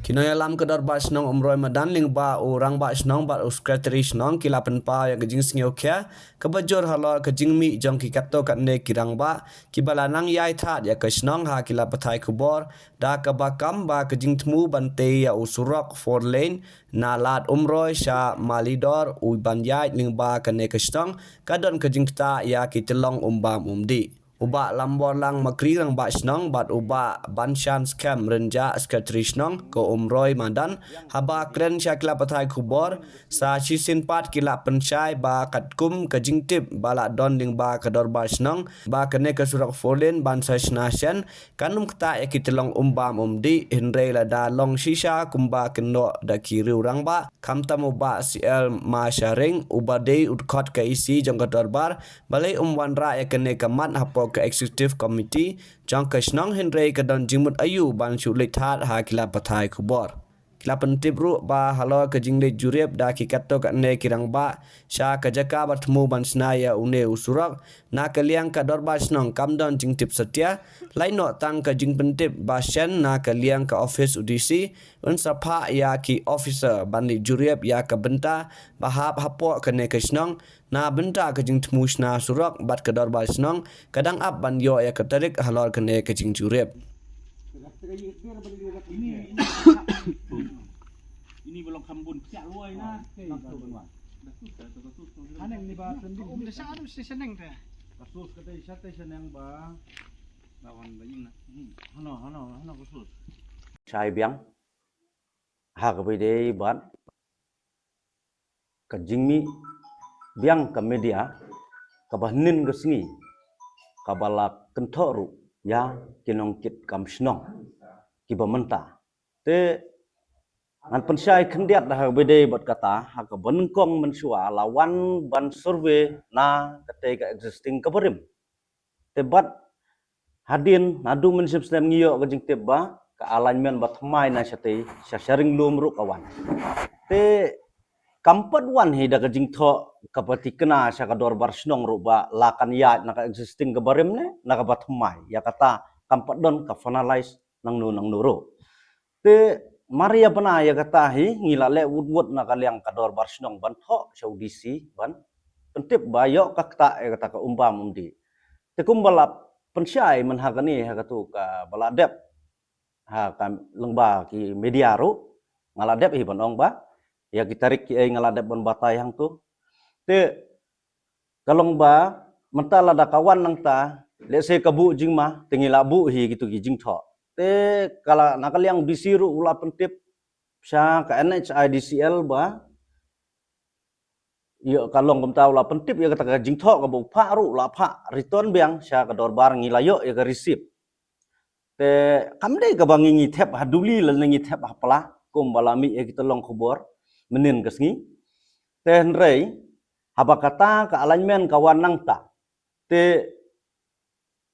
Kinoya lam kedar ba snong umroy madan ling ba orang ba snong ba secretary snong kilapan pa ya kejing singyo kya kebajor halor kejing mi jong ki kato kat ne kirang ba kibalanang yai that ya ke snong ha kilapatai kubor da ka ba kam ba kejing temu bante ya usurok 4 lane na lat umroy sha malidor u ban yai ling ba ka ne ke snong kadon kejing ta ya ki telong umbam umdi Uba lambor lang makri lang ba snong bat uba banshan scam renja sekretari snong ko umroy madan haba kren syakla patai kubor sa sisin pat kila pensyai ba katkum ke jingtip bala don ling ba kador ba snong ba kene ke surak folen bansa snasyan kanum kta ekitelong umbam umdi hinre la da long shisha kumba kendo da kiri urang ba kamtam uba CL ma sharing uba day udkot ke isi jong kador bar balai wanra ekene kamat hapo ke executive committee jang ke snong henry ke don jimut ayu ban sulit hat ha kila patai kubor kila pentip ru ba halo ke jingle jurep da ki kato ka ne kirang ba sha ke jaka batmu ban snaya une usurak na ke liang ka dorba snong kam don jing tip setia laino tang ke jing pentip ba shen na ke liang ka office udisi un sapa ya ki officer ban li jurep ya ke benta bahap hapo ke ne ke snong na benta ke jing temu sna surak bat ke dorba snong kadang ab ban yo ya ke tarik halor ke ne ke jing jurep ini belum kambun siap luai na aneng ni ba tending desa adu seneng teh kasus kata isate seneng ba lawan baying na hano kasus sai biang ha ka bai dei ban ka jingmi biang ka media ka bahnin ka singi ka bala kentoru ya kinong kit kam snong ki ba menta te an pensai kendiat dah bede bot kata ha ka benengkong mensua lawan ban survey na ketika existing kabarim tebat hadin nadu mensip stem ngiyo ka jing teba ka alignment bat mai na sate sharing lum ru kawan te kampat wan hi da ka jing tho ka pati kena sha ka dor bar snong ru ba lakan ya na ka existing kabarim ne na ka bat mai ya kata kampat don ka finalize nang nu ro te Maria pernah ya kata hi ngila le wud na kaliang kador barsnong ban tho saudisi ban pentip bayo kakta ya kata ka umpam umdi te kumbalap pensyai men hakani ha katu ka baladep ha ka lengba ki media ru ngaladep hi ban ong ba ya kitarik ki ngaladep ban batai hang tu te kalong ba mentala da kawan nang ta le se kabu jingma tengila bu hi gitu ki jing tho te kala nakaliang disiru ula pentip sya ka NHIDCL ba yo kalong kumta ula pentip ya kata ka jingtho ka bu pha ru la pha return biang sya ka dor bar ngilayo ya ka receive te kamde ka bangi thep haduli la ngi thep hapla kum balami ya kita long khobor menin kasngi te rei haba kata ka alignment kawan nang ta te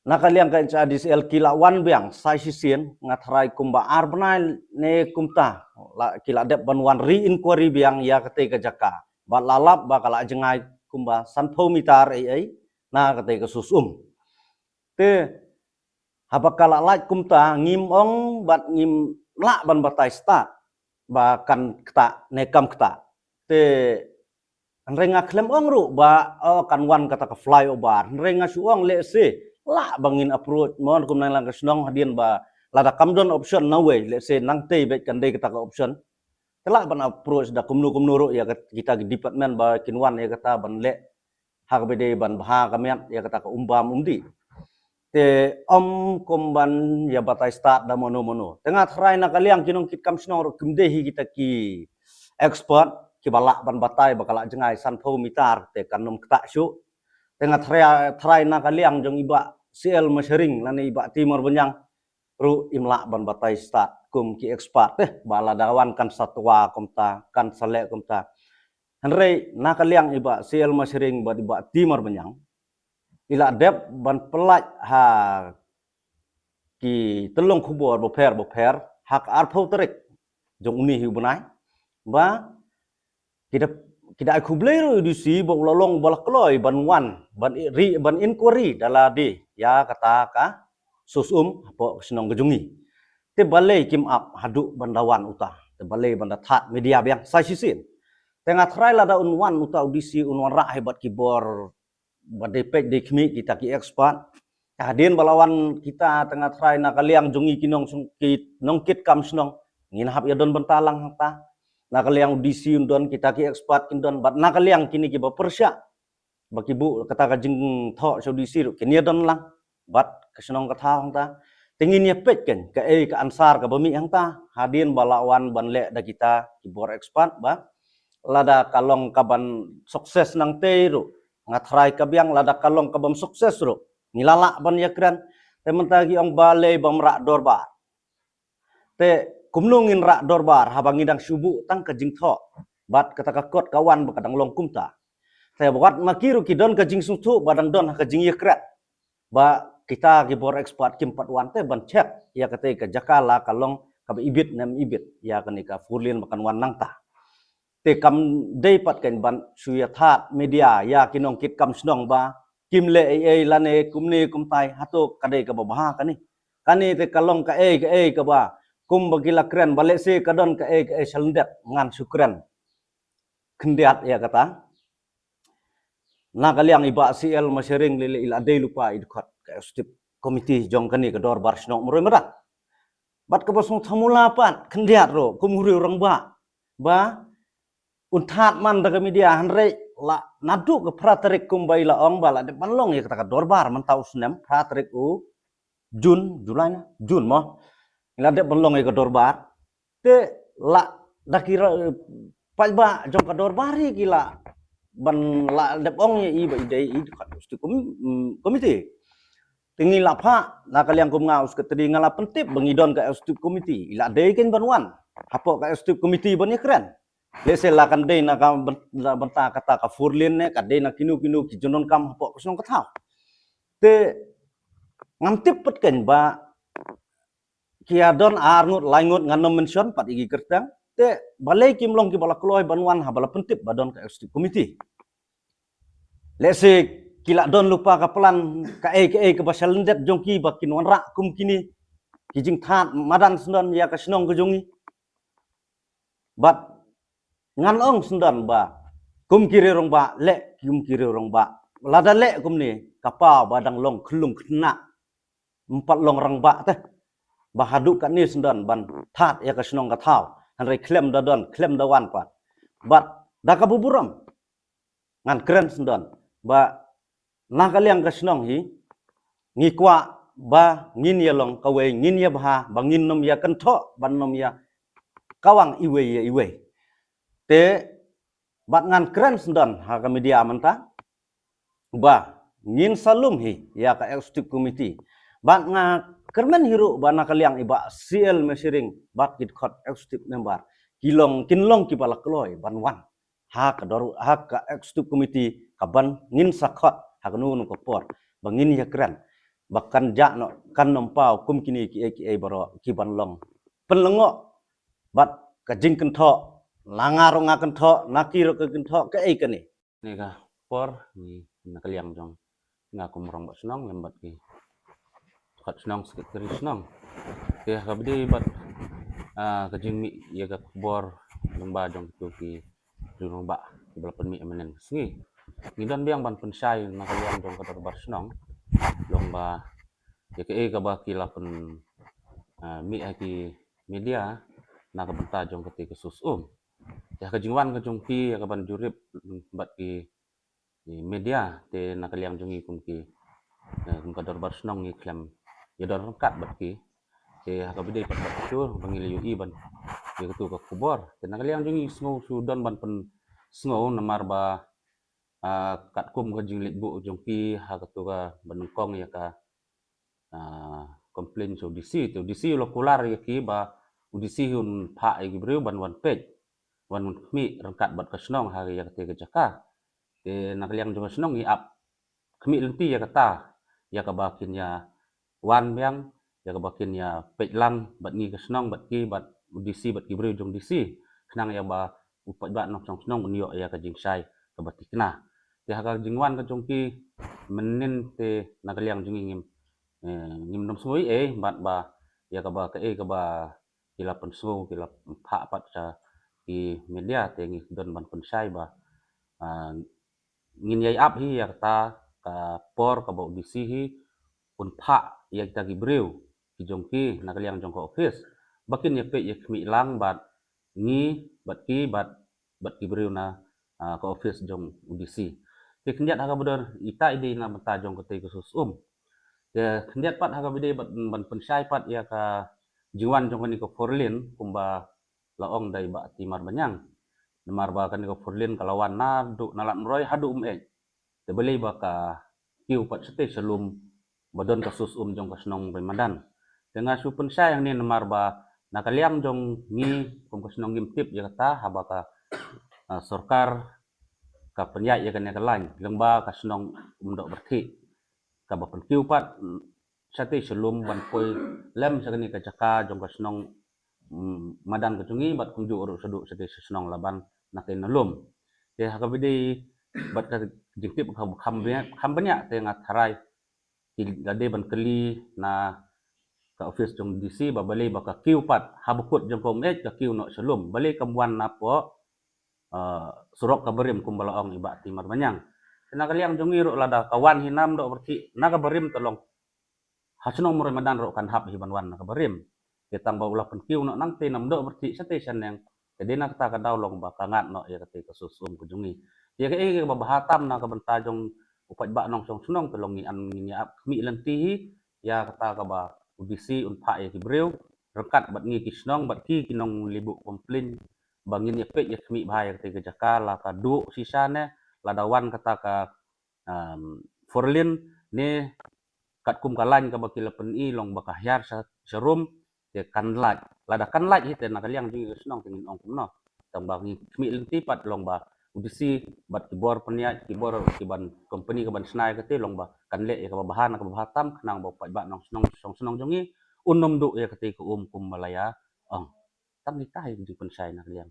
nakaliang ka NHIDCL kila wan biang sai sisien ngatrai kumba arbnai ne kumta la kila dep ban wan re inquiry biang ya kate ka jaka ba lalap ba kala jengai kumba sanpho mitar ai na kate ka susum te haba kala lait kumta ngim ong bat ngim la ban batai start ba kan kta ne kam kta te renga klem ong ru ba kan wan kata ka flyover renga su ong le se la bangin approach mon kum nang lang snong hadin ba lada kamdon option na way let's say nang te bet kan dei kata ka option tela ban approach da kumnu ro ya kita department ba kinwan ya kata ban le hak bede ban bha kamet ya kata ka umbam umdi te om kumban ya batai start da mono tengah try na kaliang kinong kit kam snong kumde hi kita ki expert ki balak ban batai bakala jengai sanpho mitar te kanum kta syu tengah try na kaliang jong iba CL masyering lani iba timur benyang ru imla ban batai start kum ki expert bala dawan kan satwa kumta kan sale kumta hanrei na kaliang iba CL masyering ba iba timur benyang ila dep ban pelaj ha ki telung khubor boper hak arpho terik jong uni hi bunai ba kita kublero edisi ba ulalong balak loy ban wan ban inquiry dala di ya kata ka susum apo senong gejungi te balai kim up hadu bandawan uta te balai banda that media biang sai sisin tengah try lada unwan uta audisi unwan ra hebat kibor badepek de kmi kita ki expert kadien balawan kita tengah try nakaliang jungi kinong sungkit nongkit kam snong nginhap ya don bentalang ta nakaliang audisi undon kita ki expert kindon bat nakaliang kini ki persya baki bu kata ka jing tho audisi kini don lang bat kesnong kata hang ta tingin ya pet kan ka ka ansar ka bami hang ta hadin balawan banle da kita kibor expert ba lada kalong kaban sukses nang teru ngatrai kabiang lada kalong kabam sukses ro ngilala ban yakran te mentagi ong balai bamra dorbar te kumnungin rak dorbar habang idang subu tang ka jing tho bat kata ka kot kawan bakadang long kumta te buat makiru kidon ka jing sungtu badang don ka jing yakrat ba kita gibor expert kim patwan te ban cek ya kate ka jakala kalong ka ibit nem ibit ya kani ka furlin makan wan nang ta te kam dei pat kan ban suya that media ya kinong kit kam snong ba kim le ai lane kumne kumtai hato kadai ka baha kani te kalong ka ka ba kum bagila kren balik se kadon ka salendet ngan sukren kendiat ya kata na kaliang iba CL masyering lele ila dei lupa idkot ka stip komiti jong kani ka dor bar snok muroi mera bat ka bosong thamula pan kendiat ro kumuri orang ba unthat man daga media hanre la nadu ke pratarik kumbai la ong bala de panlong ya kata dorbar mentau snem pratarik u Julai na Jun mo ila de panlong ya dorbar te la dakira pajba jong ka dorbari gila ban la de ong ya i ba ide i kat usti komite tingi la pha la kaliang kum ngaus ke tedi ngala pentip bangidon ka usti komite ila de ken banwan hapo ka usti komite ban ya keren lese la kan dei na ka benta kata ka furlin ne ka dei na kinu ki jonon kam hapo kusong ka thau te ngam tip pet ken ba kia don arngut laingut nganom mention pat igi kertang te balai kim long ki bala kloy banwan ha bala pentip badon ka executive committee lese kila don lupa ka plan ka ke basalendet jongki ba kinwan ra kum kini kijing that madan sendon ya ka snong ke jongi bat ngan ong sendan ba kum kiri rong ba le kum kiri rong ba lada le kum ni kapa badang long kelung kena empat long rang ba teh bahadu kat ni sendan ban that ya ka senong ka thau hanrai klem da don klem da wan pa bat da ka buburam ngan keren sendan ba nakaliang ka senong hi ngi kwa ba ngin ya long kawe ngin ya bah bangin nom ya kan tho ban nom ya kawang iwe te bat ngan keren sendan ha ka media menta ba ngin salum hi ya ka executive committee bat nga kermen hiru bana kaliang iba CL measuring bat kit khot executive member kinlong ki bala kloy ban wan ha ka executive committee ka ban ngin sakhot ha kanu nu ko por bangin ya keren bahkan ja no kan nompau kum kini ki baro ki ban long penlengo bat ka jing ken tho langar ngaken tho nakir ke ken tho ke kani ni ka por ni nakaliang jong ngakum rong ba senong lembat ki khat senong sekretari senong ke habdi bat ka jing mi ya ka bor lemba jong tu ki rong ba ki balapan mi amenen singi ngidan biang ban pensai nakaliang jong ka bar senong lomba ya ke ka ba ki lapan mi aki media na ka benta jong ka ke susum ya ka jingwan ka jong pi ya ka ban jurip bat ki media te nakaliang jongi kum ki kum ka bar senong ni klem ya dor kat bat ki te ha ka bidai pat bat chur bangil yu i ban ya ka tu ka kubor te nakaliang jongi sngo sudan ban pen sngo namar ba kat kum ka jing bu jong pi ha ka tu ka banungkong ya ka komplain so disi lo kular ya ki ba udisi hun pha ya gibreu ban wan page wan mi rangkat bat ka snong ha ya ka te ka jaka te nakaliang jong senong i ap kemi lenti ya kata ya ka bakin ya wan yang ya ka bakin ya peklan bat ngi ka senong bat ki bat udisi bat ki bre jong disi kenang ya ba upat bat nok senong unyo ya ka jing sai ka bat kena te ha ka jing wan ka jong ki menin te nakaliang jong ngim nom sui bat ba ya ka ba kila pensu kila pha pat cha ki media te ngi don ban pensai ba ngin yai ap hi ya ta ka por ka ba udisi hi un pha ya ta ki breu ki jong ki na kaliang jong ko office bakin ye pe ye khmi lang bat ngi bat ki breu na ka office jong udisi te khndiat ha ka bodor ita ide na mata jong ko te khusus ya khndiat pat ha ka bide ban pensai pat ya ka jiwan jong ko forlin kumba laong dai ba ti mar banyang mar ba kan ko forlin kalawan na du nalat roy hadu te beli ba ka kiu pat sete selum badon kasus jong kasnong Ramadan dengan su pensai yang ni mar ba nakaliang jong ngi kum kasnong gim tip ya kata haba ka sorkar ka penyai ya kan ya lain lengba kasnong umdok berthi ka ba pen kiu pat sate selum ban poi lem sakani ka jaka jong kasnong madan kecungi bat kunju uruk seduk sate senong laban nakin nalum te hakabidi bat ka jingtip kham banyak te ngat harai gade ban keli na ka office jong DC ba bali ba ka kiu pat habukut jong kom ka kiu no selum bali kamwan na po surok ka berim kum balaong iba timar banyang na kaliang jong iro lada kawan hinam do berti na ka berim tolong hasnong mo Ramadan ro kan hap hiban wan na ka berim ketang ba ulah pen kiu no nang te nam do berti station yang jadi nak ta ka daw long ba kangat no ya kate ka susum ku jungi ya ke ba bahatam na ka banta jong upat ba nong song sunong tolong ni an ni ap mi lenti ya kata ka ba udisi un pha ya ki breu rekat bat ngi kisnong bat ki kinong libu komplain bangin ya pe ya mi bahaya kate ka jaka la ka du sisane la dawan kata ka forlin ne kat kum kalan ka bakila pen i long bakahyar serum ya kan laj lada kan laj hite na kaliang jing snong tingin ong kumno tang bangi mi lenti pat long ba udisi bat kibor peniat kibor kiban company kaban snai kate long ba kan le ka bahan ka bahatam nang ba pat ba nong snong jongi unom du ya kate ku kum malaya ong tam ni tai jing pensai na kaliang